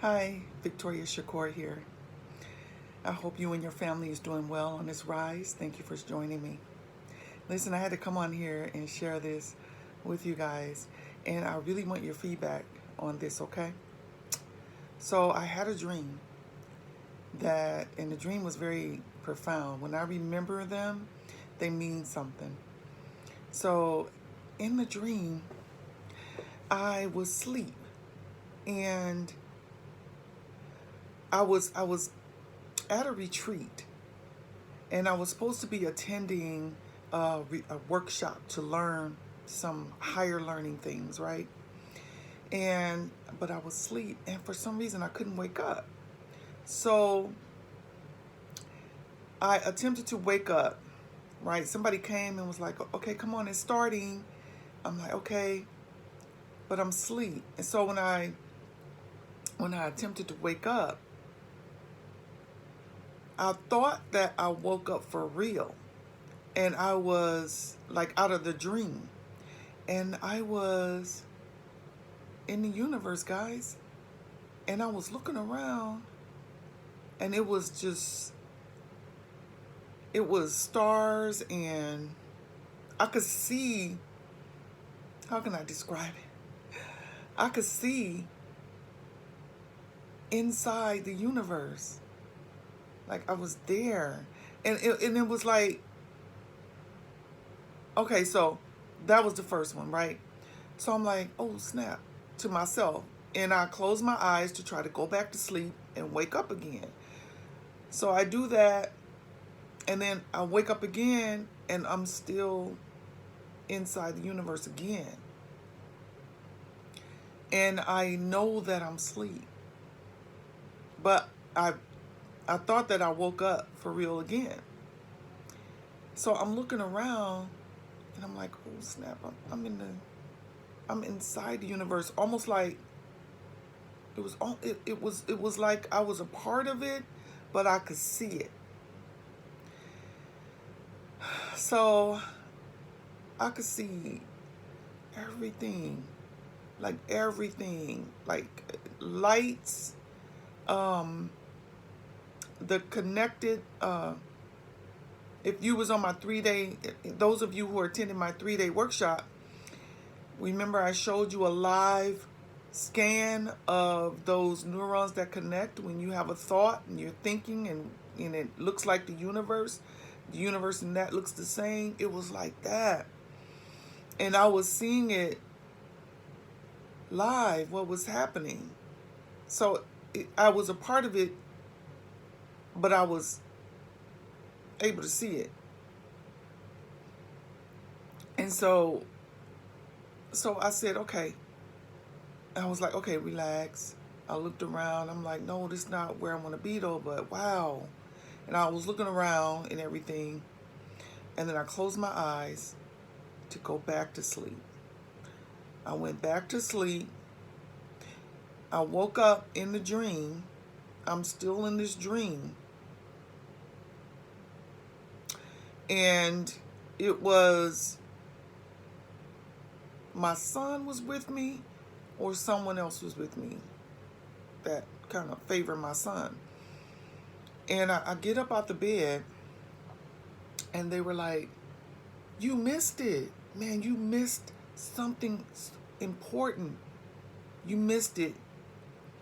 Hi, Victoria Shakoor here. I hope you and your family is doing well on this rise. Thank you for joining me. Listen, I had to come on here and share this with you guys, and I really want your feedback on this, okay? So I had a dream and the dream was very profound. When I remember them, they mean something. So in the dream, I was asleep, and I was at a retreat, and I was supposed to be attending a workshop to learn some higher learning things, right? But I was asleep, and for some reason I couldn't wake up. So I attempted to wake up, right? Somebody came and was like, "Okay, come on, it's starting." I'm like, "Okay," but I'm asleep. And so when I attempted to wake up, I thought that I woke up for real, and I was like out of the dream, and I was in the universe, guys. And I was looking around, and it was stars, and I could see, how can I describe it? I could see inside the universe. Like I was there. And it was like, okay, so that was the first one, right? So I'm like, oh snap, to myself. And I close my eyes to try to go back to sleep and wake up again. So I do that, and then I wake up again, and I'm still inside the universe again. And I know that I'm asleep. But I thought that I woke up for real again. So I'm looking around, and I'm like, oh snap, I'm inside the universe, almost like it was like I was a part of it, but I could see it. So I could see everything, like lights, the connected. If you was on my 3-day, those of you who are attending my 3-day workshop, remember I showed you a live scan of those neurons that connect when you have a thought and you're thinking, and it looks like the universe and that looks the same. It was like that, and I was seeing it live, what was happening. So I was a part of it, but I was able to see it. And so I said, okay. I was like, okay, relax. I looked around. I'm like, no, this is not where I want to be though, but wow. And I was looking around and everything. And then I closed my eyes to go back to sleep. I went back to sleep. I woke up in the dream. I'm still in this dream. And it was my son was with me, or someone else was with me that kind of favored my son. And I get up out the bed, and they were like, "You missed it. Man, you missed something important. You missed it."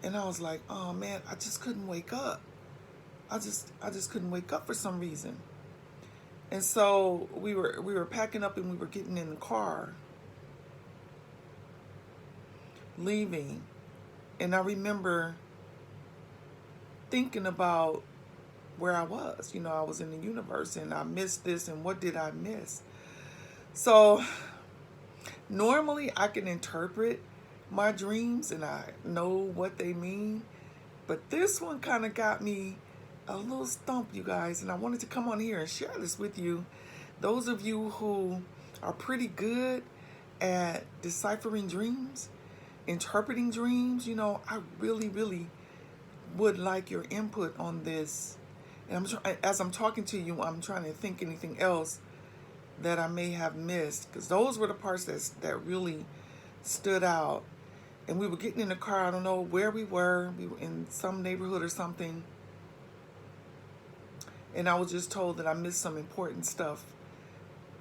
And I was like, "Oh man, I just couldn't wake up. I just couldn't wake up for some reason." And so we were packing up, and we were getting in the car, leaving. And I remember thinking about where I was. I was in the universe, and I missed this, and what did I miss? So normally I can interpret my dreams and I know what they mean, but this one kind of got me a little stumped, you guys, and I wanted to come on here and share this with you. Those of you who are pretty good at deciphering dreams, interpreting dreams, I really, really would like your input on this. And as I'm talking to you, I'm trying to think anything else that I may have missed, because those were the parts that really stood out. And we were getting in the car. I don't know where we were. We were in some neighborhood or something. And I was just told that I missed some important stuff.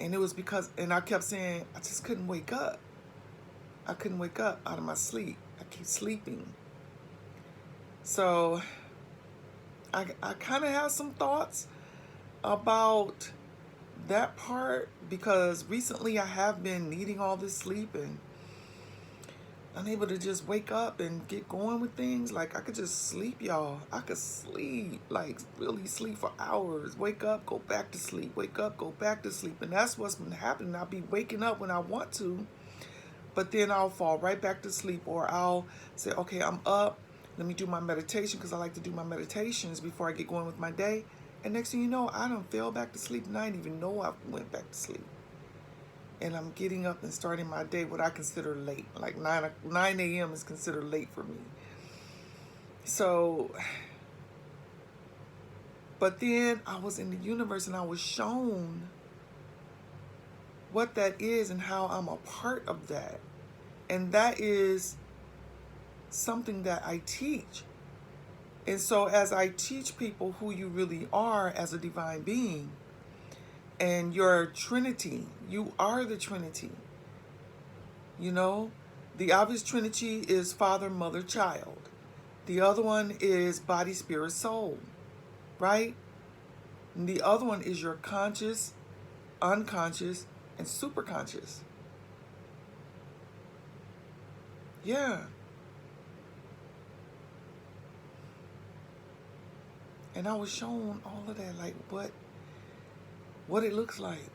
And it was because, and I kept saying, I just couldn't wake up. I couldn't wake up out of my sleep. I keep sleeping. So I kind of have some thoughts about that part, because recently I have been needing all this sleep and unable to just wake up and get going with things. Like, I could just sleep, y'all. I could sleep, like really sleep for hours. Wake up, go back to sleep. Wake up, go back to sleep. And that's what's been happening. I'll be waking up when I want to, but then I'll fall right back to sleep, or I'll say, okay, I'm up. Let me do my meditation, because I like to do my meditations before I get going with my day. And next thing you know, I done fell back to sleep, and I didn't even know I went back to sleep. And I'm getting up and starting my day what I consider late. Like 9 a.m. is considered late for me. So, but then I was in the universe and I was shown what that is and how I'm a part of that. And that is something that I teach. And so as I teach people who you really are as a divine being, and your Trinity, you are the Trinity. You know, the obvious Trinity is Father, Mother, Child. The other one is body, spirit, soul, right? And the other one is your conscious, unconscious, and superconscious. Yeah. And I was shown all of that, like what it looks like.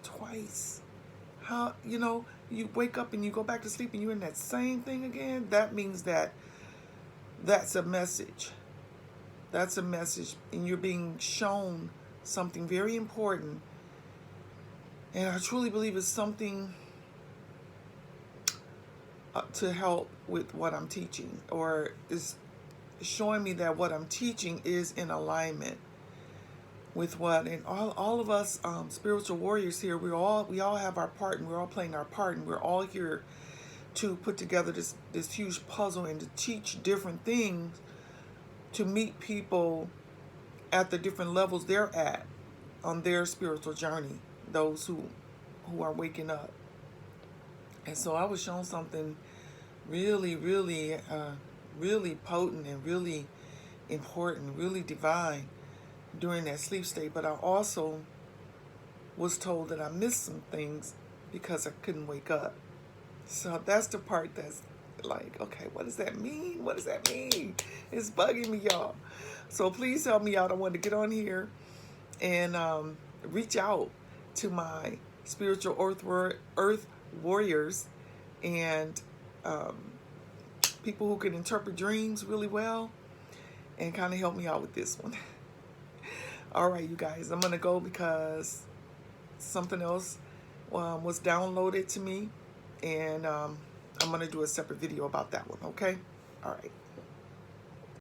Twice. How, you know, you wake up and you go back to sleep and you're in that same thing again. That means that that's a message. That's a message. And you're being shown something very important. And I truly believe it's something to help with what I'm teaching, or is showing me that what I'm teaching is in alignment with what, and all of us spiritual warriors here, we all have our part, and we're all playing our part, and we're all here to put together this huge puzzle and to teach different things to meet people at the different levels they're at on their spiritual journey, those who are waking up. And so I was shown something really, really, really potent and really important, really divine during that sleep state. But I also was told that I missed some things because I couldn't wake up. So that's the part that's like, okay, what does that mean? What does that mean? It's bugging me, y'all. So please help me out. I want to get on here and reach out to my spiritual earth warriors and people who can interpret dreams really well, and kind of help me out with this one. All right, you guys, I'm going to go because something else was downloaded to me, and I'm going to do a separate video about that one, okay? All right.